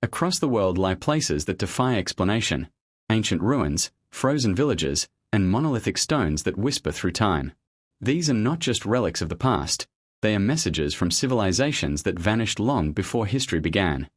Across the world lie places that defy explanation: ancient ruins, frozen villages, and monolithic stones that whisper through time. These are not just relics of the past, they are messages from civilizations that vanished long before history began.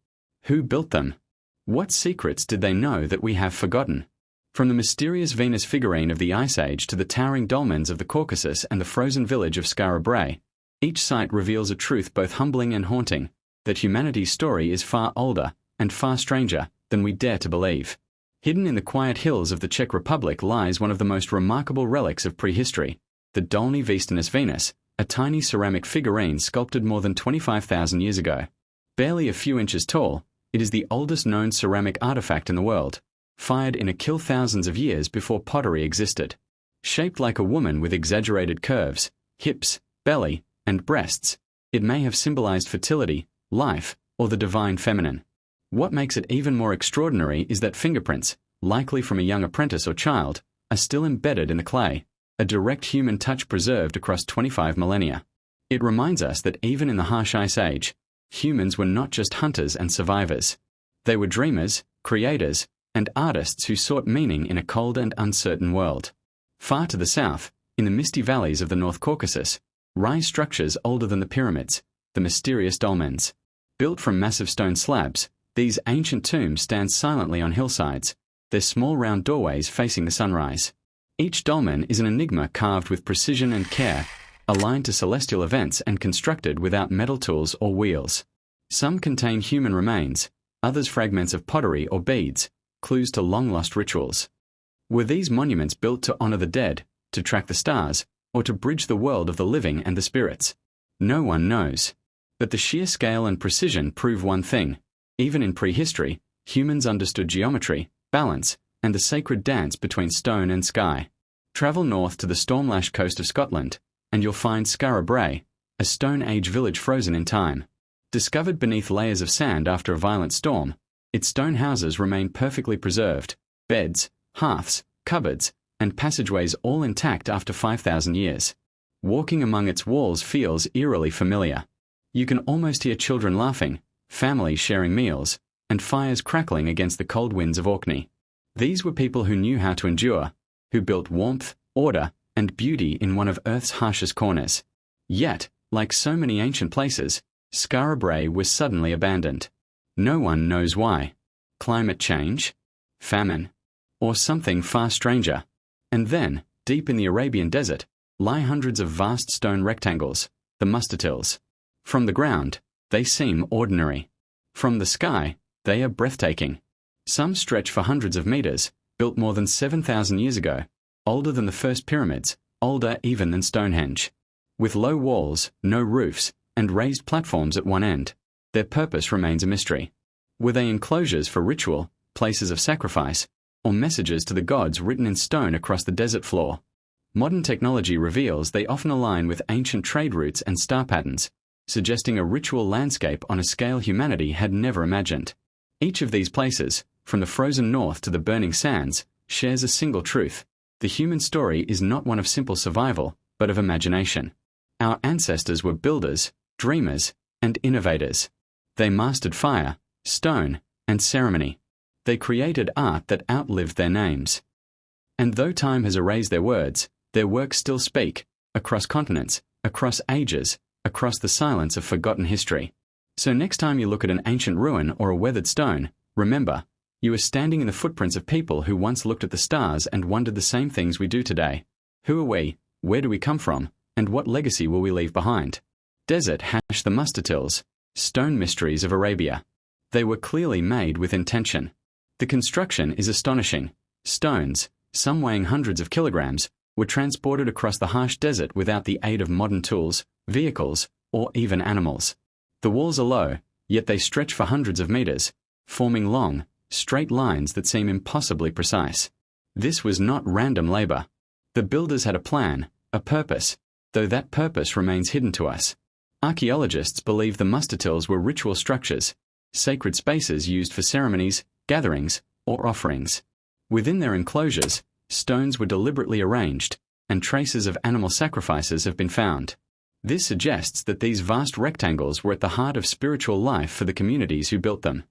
Who built them? What secrets did they know that we have forgotten? From the mysterious Venus figurine of the Ice Age to the towering dolmens of the Caucasus and the frozen village of Skara Brae, each site reveals a truth both humbling and haunting, that humanity's story is far older and far stranger than we dare to believe. Hidden in the quiet hills of the Czech Republic lies one of the most remarkable relics of prehistory, the Dolní Výstavní Venus, a tiny ceramic figurine sculpted more than 25,000 years ago. Barely a few inches tall, it is the oldest known ceramic artifact in the world, fired in a kiln thousands of years before pottery existed. Shaped like a woman with exaggerated curves, hips, belly, and breasts, it may have symbolized fertility, life, or the divine feminine. What makes it even more extraordinary is that fingerprints, likely from a young apprentice or child, are still embedded in the clay, a direct human touch preserved across 25 millennia. It reminds us that even in the harsh Ice Age, humans were not just hunters and survivors. They were dreamers, creators, and artists who sought meaning in a cold and uncertain world. Far to the south, in the misty valleys of the North Caucasus, rise structures older than the pyramids, the mysterious dolmens. Built from massive stone slabs, these ancient tombs stand silently on hillsides, their small round doorways facing the sunrise. Each dolmen is an enigma carved with precision and care, aligned to celestial events and constructed without metal tools or wheels. Some contain human remains, others fragments of pottery or beads, clues to long-lost rituals. Were these monuments built to honor the dead, to track the stars, or to bridge the world of the living and the spirits? No one knows. But the sheer scale and precision prove one thing: even in prehistory, humans understood geometry, balance, and the sacred dance between stone and sky. Travel north to the storm-lashed coast of Scotland, and you'll find Skara Brae, a Stone Age village frozen in time. Discovered beneath layers of sand after a violent storm, its stone houses remain perfectly preserved, beds, hearths, cupboards, and passageways all intact after 5,000 years. Walking among its walls feels eerily familiar. You can almost hear children laughing, families sharing meals, and fires crackling against the cold winds of Orkney. These were people who knew how to endure, who built warmth, order, and beauty in one of Earth's harshest corners. Yet, like so many ancient places, Skara Brae was suddenly abandoned. No one knows why. Climate change? Famine? Or something far stranger? And then, deep in the Arabian desert, lie hundreds of vast stone rectangles, the mustatils. From the ground, they seem ordinary. From the sky, they are breathtaking. Some stretch for hundreds of meters, built more than 7,000 years ago, older than the first pyramids, older even than Stonehenge. With low walls, no roofs, and raised platforms at one end, their purpose remains a mystery. Were they enclosures for ritual, places of sacrifice, or messages to the gods written in stone across the desert floor? Modern technology reveals they often align with ancient trade routes and star patterns, suggesting a ritual landscape on a scale humanity had never imagined. Each of these places, from the frozen north to the burning sands, shares a single truth: the human story is not one of simple survival, but of imagination. Our ancestors were builders, dreamers, and innovators. They mastered fire, stone, and ceremony. They created art that outlived their names. And though time has erased their words, their works still speak, across continents, across ages, across the silence of forgotten history. So next time you look at an ancient ruin or a weathered stone, remember, you are standing in the footprints of people who once looked at the stars and wondered the same things we do today. Who are we? Where do we come from? And what legacy will we leave behind? Desert hash the mustatils, stone mysteries of Arabia. They were clearly made with intention. The construction is astonishing. Stones, some weighing hundreds of kilograms, were transported across the harsh desert without the aid of modern tools, vehicles, or even animals. The walls are low, yet they stretch for hundreds of meters, forming long, straight lines that seem impossibly precise. This was not random labor. The builders had a plan, a purpose, though that purpose remains hidden to us. Archaeologists believe the mustatils were ritual structures, sacred spaces used for ceremonies, gatherings, or offerings. Within their enclosures, stones were deliberately arranged, and traces of animal sacrifices have been found. This suggests that these vast rectangles were at the heart of spiritual life for the communities who built them.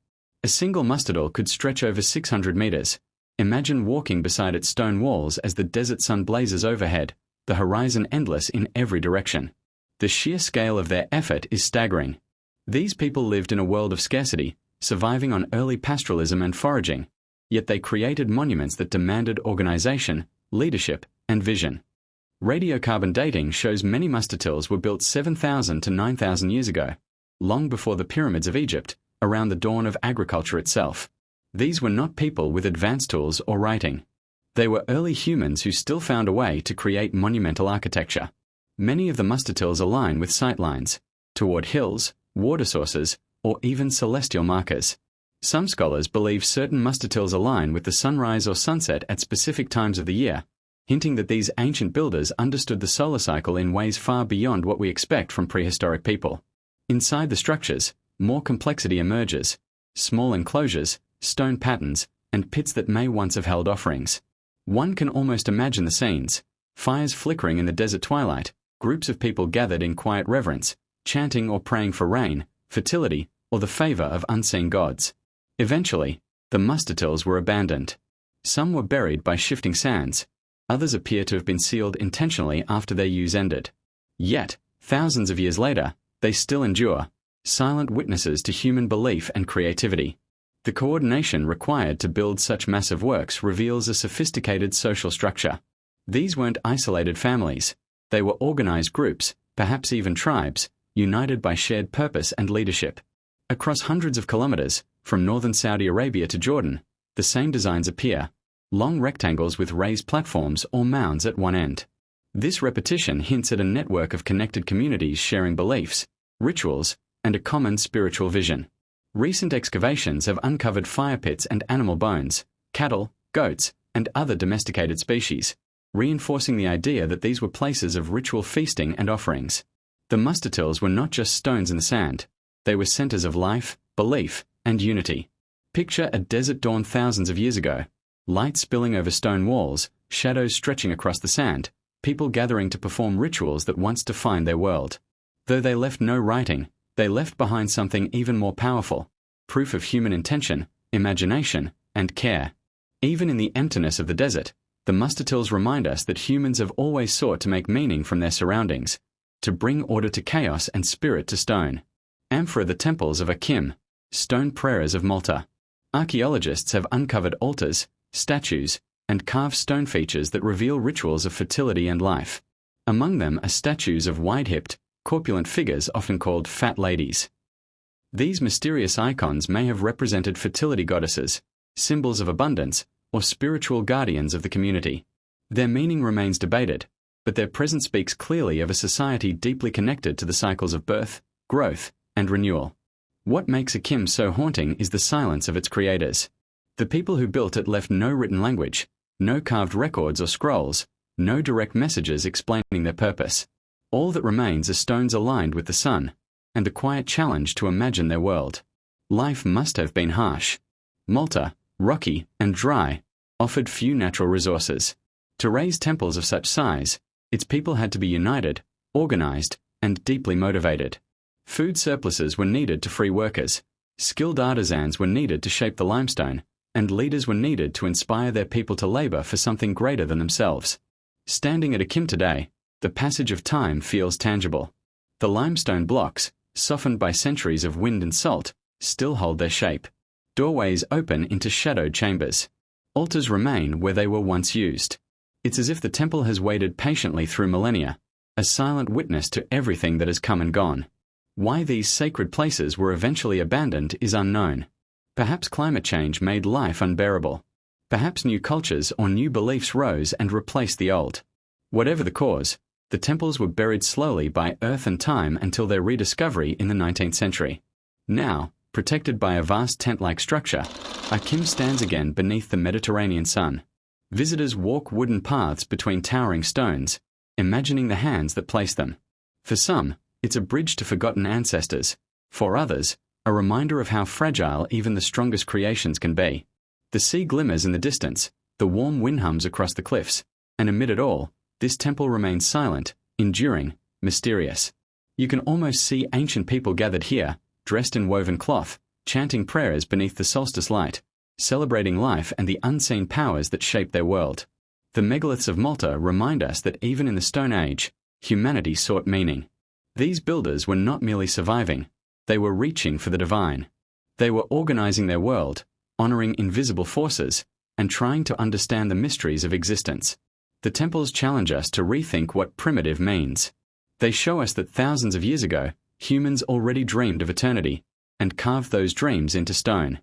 A single mastodon could stretch over 600 meters. Imagine walking beside its stone walls as the desert sun blazes overhead, the horizon endless in every direction. The sheer scale of their effort is staggering. These people lived in a world of scarcity, surviving on early pastoralism and foraging, yet they created monuments that demanded organization, leadership, and vision. Radiocarbon dating shows many mastodons were built 7,000 to 9,000 years ago, long before the pyramids of Egypt, around the dawn of agriculture itself. These were not people with advanced tools or writing. They were early humans who still found a way to create monumental architecture. Many of the mastodons align with sightlines, toward hills, water sources, or even celestial markers. Some scholars believe certain mastodons align with the sunrise or sunset at specific times of the year, hinting that these ancient builders understood the solar cycle in ways far beyond what we expect from prehistoric people. Inside the structures, more complexity emerges: small enclosures, stone patterns, and pits that may once have held offerings. One can almost imagine the scenes: fires flickering in the desert twilight, groups of people gathered in quiet reverence, chanting or praying for rain, fertility, or the favor of unseen gods. Eventually, the mastodons were abandoned. Some were buried by shifting sands. Others appear to have been sealed intentionally after their use ended. Yet, thousands of years later, they still endure, silent witnesses to human belief and creativity. The coordination required to build such massive works reveals a sophisticated social structure. These weren't isolated families. They were organized groups, perhaps even tribes, united by shared purpose and leadership. Across hundreds of kilometers, from northern Saudi Arabia to Jordan, the same designs appear: long rectangles with raised platforms or mounds at one end. This repetition hints at a network of connected communities sharing beliefs, rituals, and a common spiritual vision. Recent excavations have uncovered fire pits and animal bones, cattle, goats, and other domesticated species, reinforcing the idea that these were places of ritual feasting and offerings. The mastodons were not just stones in the sand. They were centers of life, belief, and unity. Picture a desert dawn thousands of years ago: light spilling over stone walls, shadows stretching across the sand, people gathering to perform rituals that once defined their world. Though they left no writing, they left behind something even more powerful: proof of human intention, imagination, and care. Even in the emptiness of the desert, the mastodons remind us that humans have always sought to make meaning from their surroundings, to bring order to chaos and spirit to stone. Amphora, the temples of Akim, stone prayers of Malta. Archaeologists have uncovered altars, statues, and carved stone features that reveal rituals of fertility and life. Among them are statues of wide-hipped, corpulent figures often called fat ladies. These mysterious icons may have represented fertility goddesses, symbols of abundance, or spiritual guardians of the community. Their meaning remains debated, but their presence speaks clearly of a society deeply connected to the cycles of birth, growth, and renewal. What makes Akim so haunting is the silence of its creators. The people who built it left no written language, no carved records or scrolls, no direct messages explaining their purpose. All that remains are stones aligned with the sun, and the quiet challenge to imagine their world. Life must have been harsh. Malta, rocky and dry, offered few natural resources. To raise temples of such size, its people had to be united, organized, and deeply motivated. Food surpluses were needed to free workers, skilled artisans were needed to shape the limestone, and leaders were needed to inspire their people to labor for something greater than themselves. Standing at Akim today, the passage of time feels tangible. The limestone blocks, softened by centuries of wind and salt, still hold their shape. Doorways open into shadowed chambers. Altars remain where they were once used. It's as if the temple has waited patiently through millennia, a silent witness to everything that has come and gone. Why these sacred places were eventually abandoned is unknown. Perhaps climate change made life unbearable. Perhaps new cultures or new beliefs rose and replaced the old. Whatever the cause, the temples were buried slowly by earth and time until their rediscovery in the 19th century. Now, protected by a vast tent-like structure, Akim stands again beneath the Mediterranean sun. Visitors walk wooden paths between towering stones, imagining the hands that placed them. For some, it's a bridge to forgotten ancestors. For others, a reminder of how fragile even the strongest creations can be. The sea glimmers in the distance, the warm wind hums across the cliffs, and amid it all, this temple remains silent, enduring, mysterious. You can almost see ancient people gathered here, dressed in woven cloth, chanting prayers beneath the solstice light, celebrating life and the unseen powers that shape their world. The megaliths of Malta remind us that even in the Stone Age, humanity sought meaning. These builders were not merely surviving, they were reaching for the divine. They were organizing their world, honoring invisible forces, and trying to understand the mysteries of existence. The temples challenge us to rethink what primitive means. They show us that thousands of years ago, humans already dreamed of eternity, and carved those dreams into stone.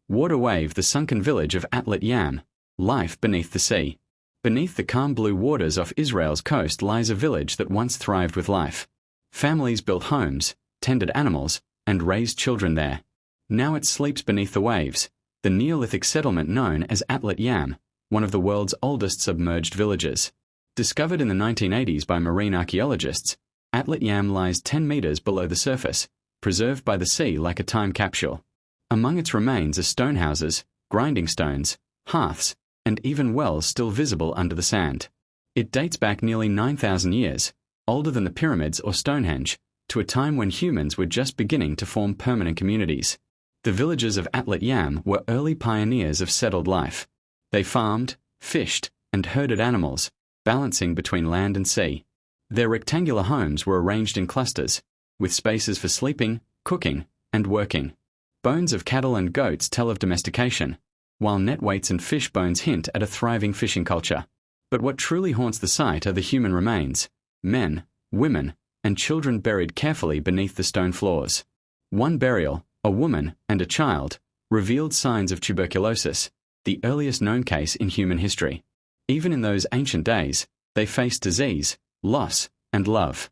Water wave the sunken village of Atlat Yam, life beneath the sea. Beneath the calm blue waters off Israel's coast lies a village that once thrived with life. Families built homes, tended animals, and raised children there. Now it sleeps beneath the waves, the Neolithic settlement known as Atlat Yam, one of the world's oldest submerged villages. Discovered in the 1980s by marine archaeologists, Atlat Yam lies 10 meters below the surface, preserved by the sea like a time capsule. Among its remains are stone houses, grinding stones, hearths, and even wells still visible under the sand. It dates back nearly 9,000 years, older than the pyramids or Stonehenge, to a time when humans were just beginning to form permanent communities. The villagers of Atlat Yam were early pioneers of settled life. They farmed, fished, and herded animals, balancing between land and sea. Their rectangular homes were arranged in clusters, with spaces for sleeping, cooking, and working. Bones of cattle and goats tell of domestication, while net weights and fish bones hint at a thriving fishing culture. But what truly haunts the site are the human remains, men, women, and children buried carefully beneath the stone floors. One burial, a woman and a child, revealed signs of tuberculosis, the earliest known case in human history. Even in those ancient days, they faced disease, loss, and love.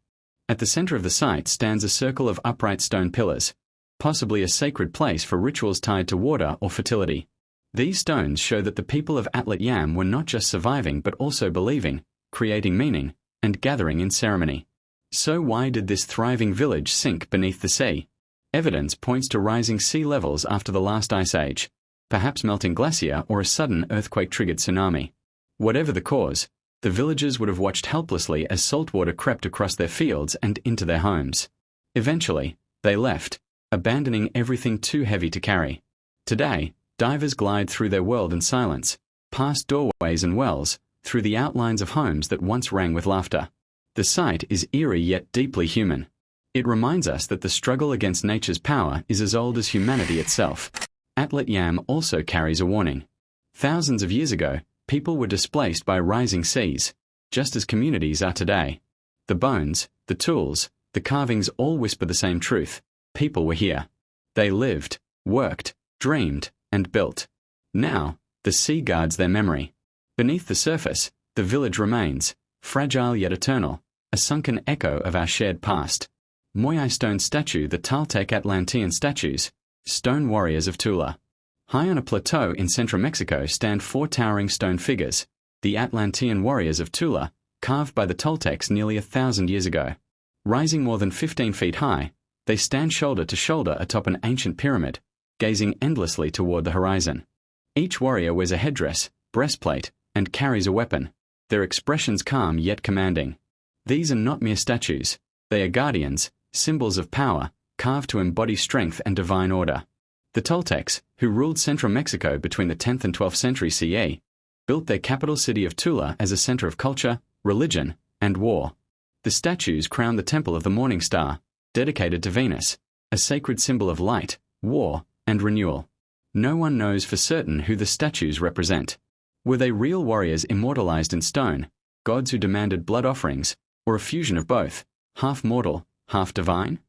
At the center of the site stands a circle of upright stone pillars, possibly a sacred place for rituals tied to water or fertility. These stones show that the people of Atlat Yam were not just surviving but also believing, creating meaning, and gathering in ceremony. So why did this thriving village sink beneath the sea? Evidence points to rising sea levels after the last ice age, perhaps melting glacier or a sudden earthquake-triggered tsunami. Whatever the cause, the villagers would have watched helplessly as saltwater crept across their fields and into their homes. Eventually, they left, abandoning everything too heavy to carry. Today, divers glide through their world in silence, past doorways and wells, through the outlines of homes that once rang with laughter. The sight is eerie yet deeply human. It reminds us that the struggle against nature's power is as old as humanity itself. Atlat Yam also carries a warning. Thousands of years ago, people were displaced by rising seas, just as communities are today. The bones, the tools, the carvings all whisper the same truth. People were here. They lived, worked, dreamed, and built. Now, the sea guards their memory. Beneath the surface, the village remains, fragile yet eternal, a sunken echo of our shared past. Moai stone statue, the Toltec Atlantean statues, stone warriors of Tula. High on a plateau in central Mexico stand 4 towering stone figures, the Atlantean warriors of Tula, carved by the Toltecs nearly 1,000 years ago. Rising more than 15 feet high, they stand shoulder to shoulder atop an ancient pyramid, gazing endlessly toward the horizon. Each warrior wears a headdress, breastplate, and carries a weapon, their expressions calm yet commanding. These are not mere statues, they are guardians, symbols of power, carved to embody strength and divine order. The Toltecs, who ruled central Mexico between the 10th and 12th century CE, built their capital city of Tula as a center of culture, religion, and war. The statues crown the Temple of the Morning Star, dedicated to Venus, a sacred symbol of light, war, and renewal. No one knows for certain who the statues represent. Were they real warriors immortalized in stone, gods who demanded blood offerings, or a fusion of both, half mortal, half divine?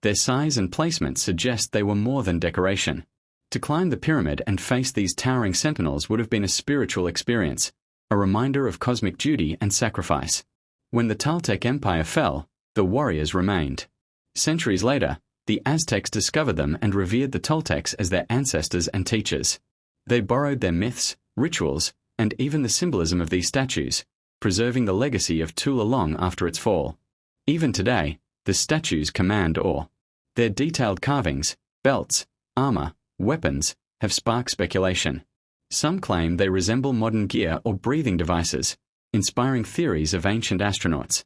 Their size and placement suggest they were more than decoration. To climb the pyramid and face these towering sentinels would have been a spiritual experience, a reminder of cosmic duty and sacrifice. When the Toltec Empire fell, the warriors remained. Centuries later, the Aztecs discovered them and revered the Toltecs as their ancestors and teachers. They borrowed their myths, rituals, and even the symbolism of these statues, preserving the legacy of Tula long after its fall. Even today, the statues command awe. Their detailed carvings, belts, armor, weapons, have sparked speculation. Some claim they resemble modern gear or breathing devices, inspiring theories of ancient astronauts.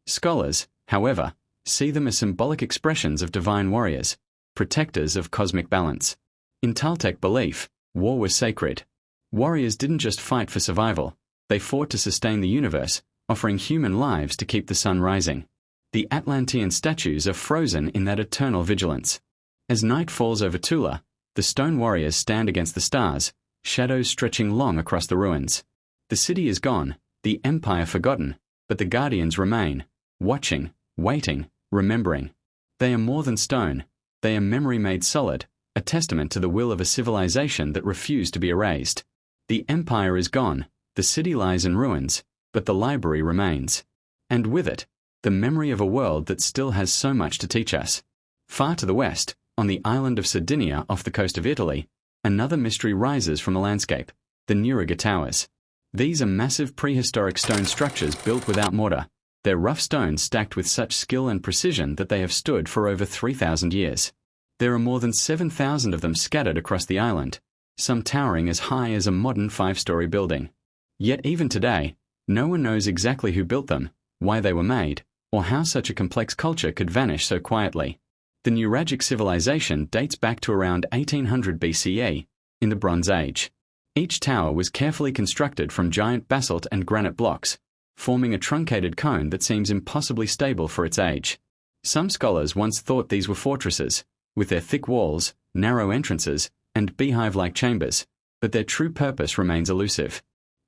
Scholars, however, see them as symbolic expressions of divine warriors, protectors of cosmic balance. In Toltec belief, war was sacred. Warriors didn't just fight for survival, they fought to sustain the universe, offering human lives to keep the sun rising. The Atlantean statues are frozen in that eternal vigilance. As night falls over Tula, the stone warriors stand against the stars, shadows stretching long across the ruins. The city is gone, the empire forgotten, but the guardians remain, watching, waiting, remembering. They are more than stone, they are memory made solid, a testament to the will of a civilization that refused to be erased. The empire is gone, the city lies in ruins, but the library remains. And with it, the memory of a world that still has so much to teach us. Far to the west, on the island of Sardinia off the coast of Italy, another mystery rises from the landscape, the Nuriga Towers. These are massive prehistoric stone structures built without mortar. They're rough stones stacked with such skill and precision that they have stood for over 3,000 years. There are more than 7,000 of them scattered across the island, some towering as high as a modern 5-story building. Yet even today, no one knows exactly who built them, why they were made, or how such a complex culture could vanish so quietly. The Nuragic civilization dates back to around 1800 BCE, in the Bronze Age. Each tower was carefully constructed from giant basalt and granite blocks, forming a truncated cone that seems impossibly stable for its age. Some scholars once thought these were fortresses, with their thick walls, narrow entrances, and beehive-like chambers, but their true purpose remains elusive.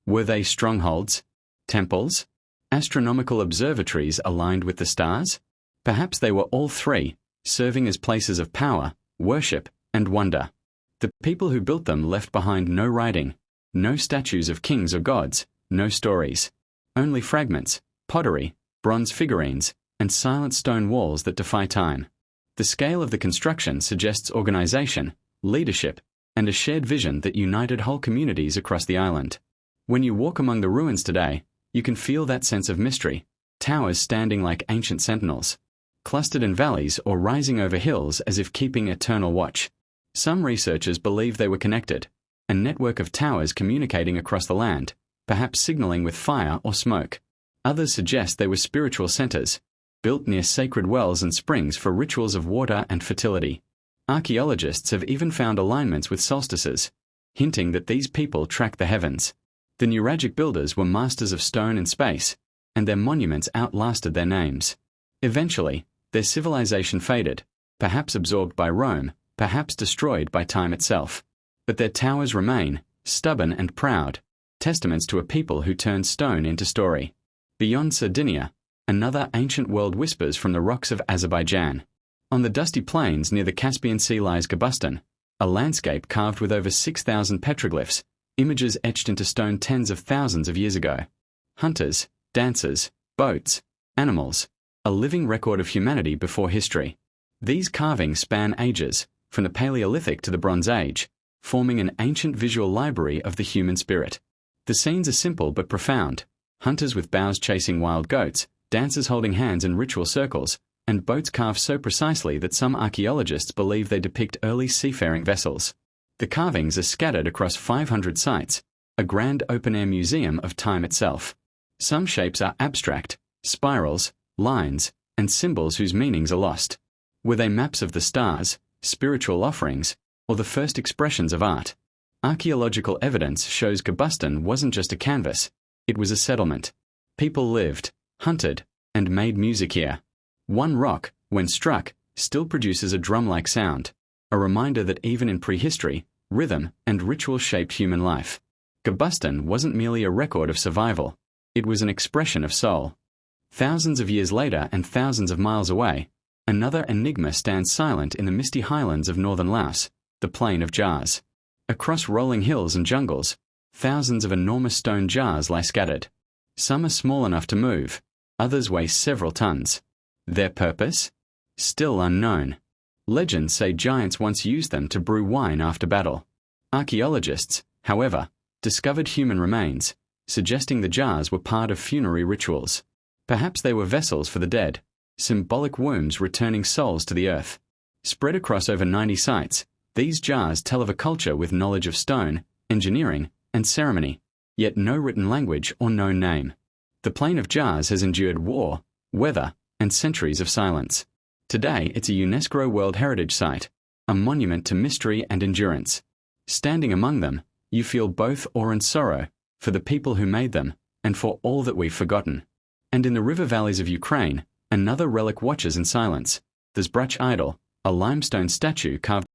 Were they strongholds? Temples? Astronomical observatories aligned with the stars? Perhaps they were all three, serving as places of power, worship, and wonder. The people who built them left behind no writing, no statues of kings or gods, no stories. Only fragments, pottery, bronze figurines, and silent stone walls that defy time. The scale of the construction suggests organization, leadership, and a shared vision that united whole communities across the island. When you walk among the ruins today, you can feel that sense of mystery, towers standing like ancient sentinels, clustered in valleys or rising over hills as if keeping eternal watch. Some researchers believe they were connected, a network of towers communicating across the land, perhaps signaling with fire or smoke. Others suggest they were spiritual centers, built near sacred wells and springs for rituals of water and fertility. Archaeologists have even found alignments with solstices, hinting that these people track the heavens. The Nuragic builders were masters of stone and space, and their monuments outlasted their names. Eventually, their civilization faded, perhaps absorbed by Rome, perhaps destroyed by time itself. But their towers remain, stubborn and proud, testaments to a people who turned stone into story. Beyond Sardinia, another ancient world whispers from the rocks of Azerbaijan. On the dusty plains near the Caspian Sea lies Gabustan, a landscape carved with over 6,000 petroglyphs, images etched into stone tens of thousands of years ago. Hunters, dancers, boats, animals, a living record of humanity before history. These carvings span ages, from the Paleolithic to the Bronze Age, forming an ancient visual library of the human spirit. The scenes are simple but profound: hunters with bows chasing wild goats, dancers holding hands in ritual circles, and boats carved so precisely that some archaeologists believe they depict early seafaring vessels. The carvings are scattered across 500 sites, a grand open-air museum of time itself. Some shapes are abstract, spirals, lines, and symbols whose meanings are lost. Were they maps of the stars, spiritual offerings, or the first expressions of art? Archaeological evidence shows Gabustan wasn't just a canvas, it was a settlement. People lived, hunted, and made music here. One rock, when struck, still produces a drum-like sound, a reminder that even in prehistory, rhythm and ritual shaped human life. Gabustan wasn't merely a record of survival, it was an expression of soul. Thousands of years later and thousands of miles away, another enigma stands silent in the misty highlands of northern Laos, the plain of jars. Across rolling hills and jungles, thousands of enormous stone jars lie scattered. Some are small enough to move, others weigh several tons. Their purpose? Still unknown. Legends say giants once used them to brew wine after battle. Archaeologists, however, discovered human remains, suggesting the jars were part of funerary rituals. Perhaps they were vessels for the dead, symbolic wombs returning souls to the earth. Spread across over 90 sites, these jars tell of a culture with knowledge of stone, engineering, and ceremony, yet no written language or known name. The plain of jars has endured war, weather, and centuries of silence. Today it's a UNESCO World Heritage Site, a monument to mystery and endurance. Standing among them, you feel both awe and sorrow for the people who made them and for all that we've forgotten. And in the river valleys of Ukraine, another relic watches in silence. The Zbrach idol, a limestone statue carved